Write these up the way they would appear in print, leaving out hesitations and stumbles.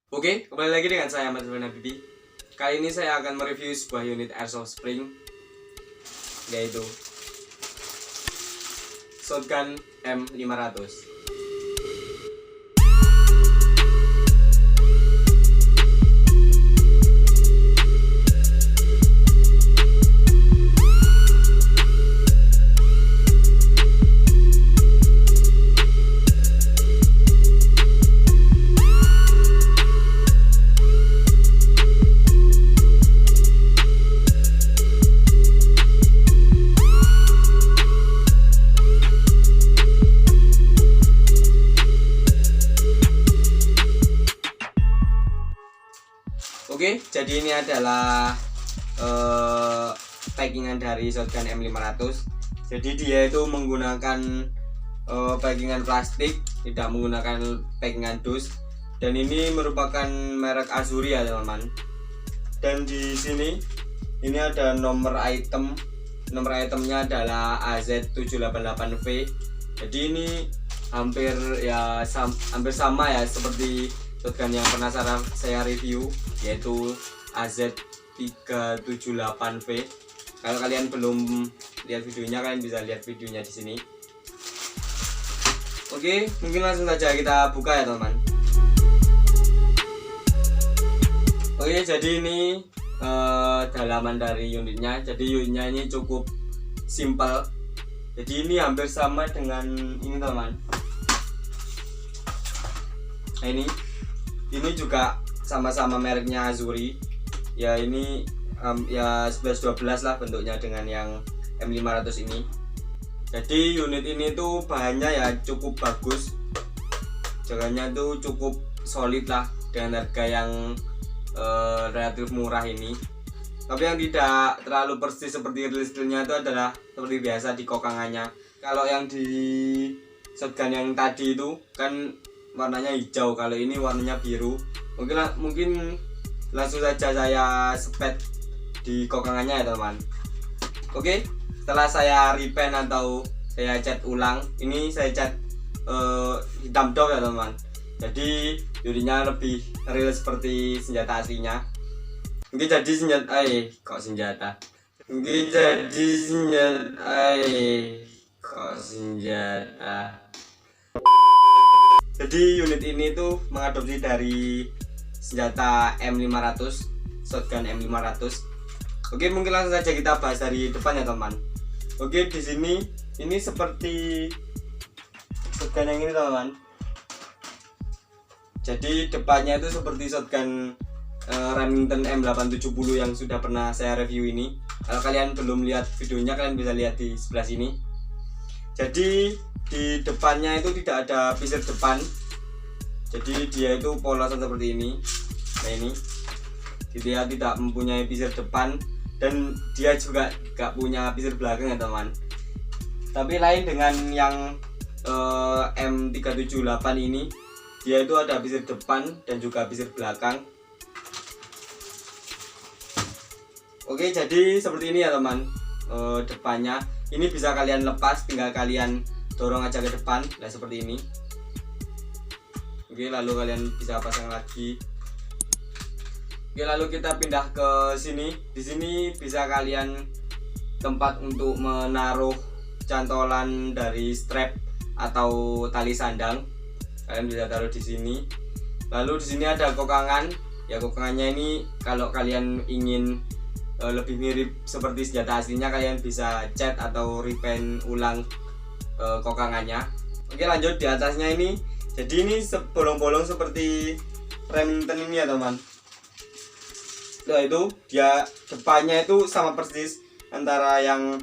Oke, kembali lagi dengan saya Ahmad Habibi. Kali ini saya akan mereview sebuah unit airsoft spring, yaitu Shotgun M500. Oke, jadi ini adalah packingan dari Shotgun M500. Jadi dia itu menggunakan packingan plastik, tidak menggunakan packingan dus. Dan ini merupakan merek Azuri ya teman-teman. Dan di sini ini ada nomor item. Nomor itemnya adalah AZ788V. Jadi ini hampir sama ya seperti shotgun yang pernah saya review, yaitu AZ378V. Kalau kalian belum lihat videonya, kalian bisa lihat videonya di sini. Oke, mungkin langsung saja kita buka ya teman-teman. Oke, jadi ini dalaman dari unitnya. Jadi unitnya ini cukup simpel. Jadi ini hampir sama dengan ini teman. Nah, ini juga sama-sama mereknya Azuri. Ya ini ya 11-12 lah bentuknya dengan yang M500 ini. Jadi unit ini tuh bahannya ya cukup bagus. Jalannya tuh cukup solid lah dengan harga yang relatif murah ini. Tapi yang tidak terlalu persis seperti real-nya itu adalah seperti biasa di kokangannya. Kalau yang di shotgun yang tadi itu kan warnanya hijau, kalau ini warnanya biru. Mungkin langsung saja saya spet di kokangannya ya teman. Oke, setelah saya repaint atau saya cat ulang, ini saya cat hitam dop ya teman. Jadi jadinya lebih real seperti senjata aslinya. Mungkin jadi senjata. Jadi unit ini tuh mengadopsi dari senjata M500, shotgun M500. Oke, mungkin langsung saja kita bahas dari depan ya teman. Oke, di sini ini seperti shotgun yang ini teman. Jadi depannya itu seperti shotgun Remington M870 yang sudah pernah saya review ini. Kalau kalian belum lihat videonya, kalian bisa lihat di sebelah sini. Jadi di depannya itu tidak ada visir depan. Jadi dia itu polosan seperti ini. Nah ini, dia tidak mempunyai visir depan dan dia juga gak punya visir belakang ya teman. Tapi lain dengan yang M378 ini, dia itu ada visir depan dan juga visir belakang. Oke, jadi seperti ini ya teman. Depannya ini bisa kalian lepas, tinggal kalian dorong aja ke depan, nah seperti ini. Oke, lalu kalian bisa pasang lagi. Oke, lalu kita pindah ke sini. Di sini bisa kalian tempat untuk menaruh cantolan dari strap atau tali sandang. Kalian bisa taruh di sini. Lalu di sini ada kokangan. Ya, kokangannya ini kalau kalian ingin lebih mirip seperti senjata aslinya, kalian bisa cat atau repaint ulang kokangannya. Oke, lanjut di atasnya ini. Jadi ini bolong-bolong seperti Remington ini ya teman. Nah itu dia depannya itu sama persis antara yang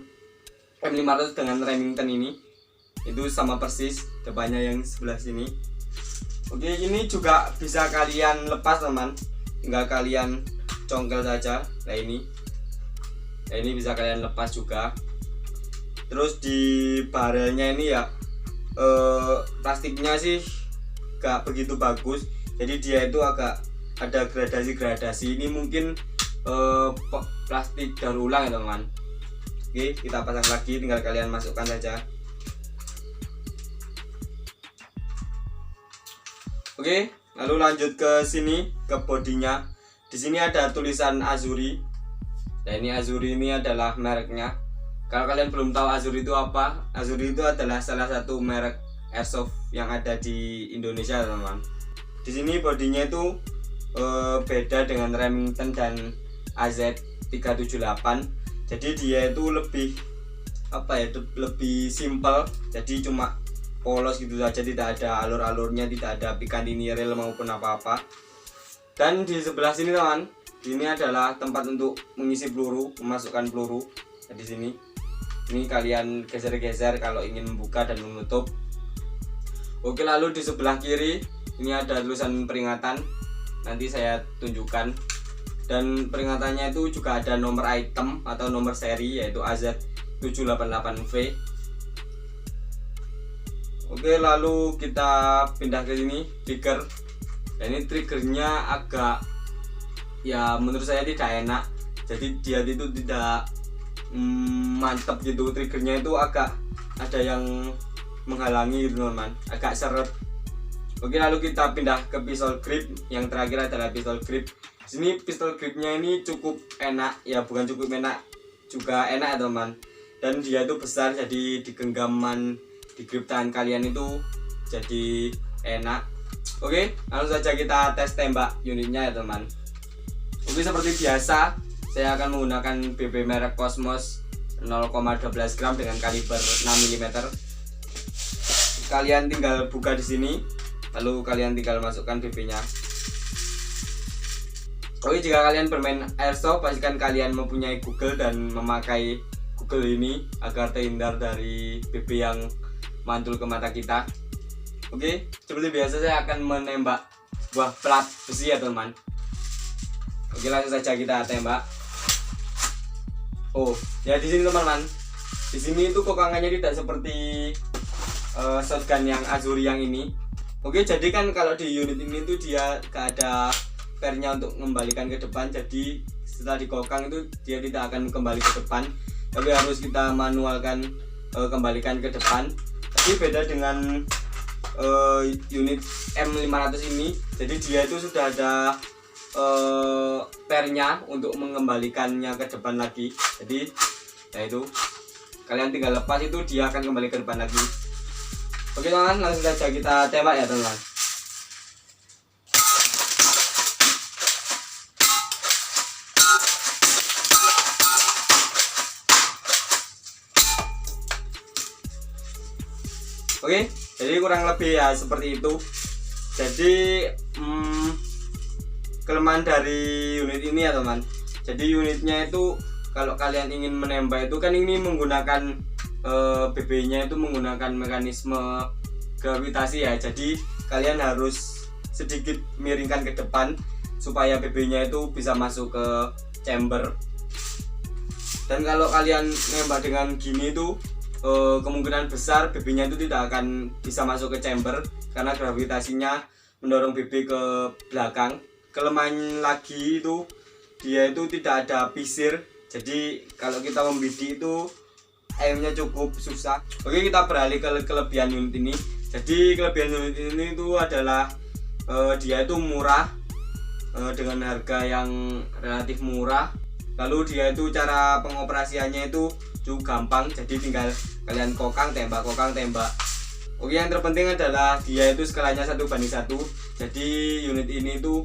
M500 dengan Remington ini. Itu sama persis depannya yang sebelah sini. Oke, ini juga bisa kalian lepas teman. Tinggal kalian congkel saja. Nah ini bisa kalian lepas juga. Terus di barelnya ini ya plastiknya sih gak begitu bagus. Jadi dia itu agak ada gradasi-gradasi. Ini mungkin plastik daur ulang ya teman. Oke, kita pasang lagi, tinggal kalian masukkan saja. Oke, Lalu lanjut ke sini, ke bodinya. Di sini ada tulisan Azuri. Nah, ini Azuri ini adalah mereknya. Kalau kalian belum tahu Azuri itu apa, Azuri itu adalah salah satu merek airsoft yang ada di Indonesia, teman-teman. Di sini bodinya itu beda dengan Remington dan AZ378. Jadi dia itu lebih lebih simple. Jadi cuma polos gitu saja, tidak ada alur-alurnya, tidak ada picatinny rail maupun apa-apa. Dan di sebelah sini, teman, ini adalah tempat untuk mengisi peluru, memasukkan peluru. Nah, di sini ini kalian geser-geser kalau ingin membuka dan menutup. Oke, lalu di sebelah kiri ini ada tulisan peringatan, nanti saya tunjukkan. Dan peringatannya itu juga ada nomor item atau nomor seri, yaitu AZ788V. Oke, lalu kita pindah ke sini, trigger. Dan ini triggernya agak, ya menurut saya tidak enak. Jadi dia itu tidak mantap gitu, triggernya itu agak ada yang menghalangi gitu, teman-teman, agak seret. Oke, lalu kita pindah ke pistol grip. Yang terakhir adalah pistol grip. Di sini pistol gripnya ini cukup enak, ya bukan cukup enak, juga enak ya, teman. Dan dia itu besar, jadi di genggaman di grip tangan kalian itu jadi enak. Oke, langsung saja kita tes tembak unitnya ya, teman. Oke, seperti biasa saya akan menggunakan BB merek Cosmos 0,12 gram dengan kaliber 6 mm. Kalian tinggal buka di sini, lalu kalian tinggal masukkan BB-nya. Oke, jika kalian bermain airsoft, pastikan kalian mempunyai Google dan memakai Google ini agar terhindar dari BB yang mantul ke mata kita. Oke, seperti biasa saya akan menembak sebuah plat besi ya, teman. Oke, langsung saja kita tembak. Oh, ya di sini, teman-teman. Di sini itu kokangannya tidak seperti shotgun yang Azuri yang ini. Oke, jadi kan kalau di unit ini tuh dia gak ada pernya untuk mengembalikan ke depan. Jadi setelah dikokang itu dia tidak akan kembali ke depan, tapi harus kita manualkan kembalikan ke depan. Tapi beda dengan unit M500 ini, jadi dia itu sudah ada pernya untuk mengembalikannya ke depan lagi. Jadi ya itu, kalian tinggal lepas itu dia akan kembali ke depan lagi. Oke, teman, langsung saja kita tembak ya, teman. Oke, jadi kurang lebih ya seperti itu. Jadi kelemahan dari unit ini ya, teman. Jadi unitnya itu kalau kalian ingin menembak itu kan ini menggunakan BB-nya itu menggunakan mekanisme gravitasi ya. Jadi kalian harus sedikit miringkan ke depan supaya BB-nya itu bisa masuk ke chamber. Dan kalau kalian nembak dengan gini itu kemungkinan besar BB-nya itu tidak akan bisa masuk ke chamber karena gravitasinya mendorong BB ke belakang. Kelemahan lagi itu dia itu tidak ada pisir, jadi kalau kita membidik itu aimnya cukup susah. Oke, kita beralih ke kelebihan unit ini. Jadi kelebihan unit ini itu adalah dia itu murah, dengan harga yang relatif murah. Lalu dia itu cara pengoperasiannya itu cukup gampang, jadi tinggal kalian kokang tembak. Oke, yang terpenting adalah dia itu skalanya 1:1. Jadi unit ini itu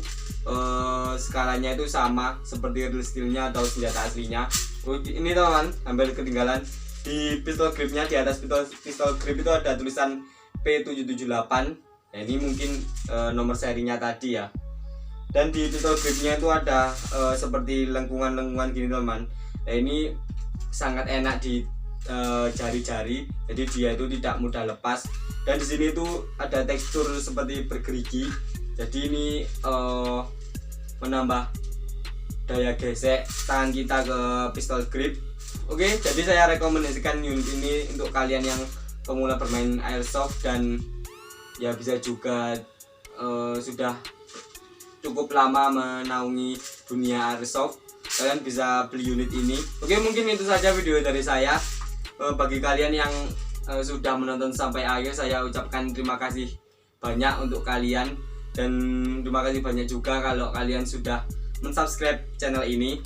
skalanya itu sama seperti real steel-nya atau senjata aslinya. Oke, ini, teman, hampir ketinggalan. Di pistol gripnya, di atas pistol grip itu ada tulisan P778. Nah, ini mungkin nomor serinya tadi ya. Dan di pistol gripnya itu ada seperti lengkungan-lengkungan gini, teman. Nah, ini sangat enak di jari-jari, jadi dia itu tidak mudah lepas. Dan di sini itu ada tekstur seperti bergerigi, jadi ini menambah daya gesek tangan kita ke pistol grip. Oke, jadi saya rekomendasikan unit ini untuk kalian yang pemula bermain airsoft dan ya bisa juga sudah cukup lama menaungi dunia airsoft. Kalian bisa beli unit ini. Oke, mungkin itu saja video dari saya. Bagi kalian yang sudah menonton sampai akhir, saya ucapkan terima kasih banyak untuk kalian. Dan terima kasih banyak juga kalau kalian sudah mensubscribe channel ini.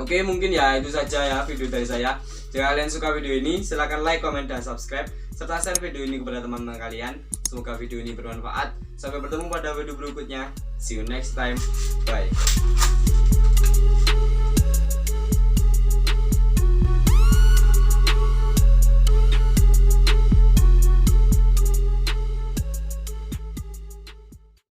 Oke, mungkin ya itu saja ya video dari saya. Jika kalian suka video ini, silahkan like, comment, dan subscribe, serta share video ini kepada teman-teman kalian. Semoga video ini bermanfaat. Sampai bertemu pada video berikutnya. See you next time. Bye.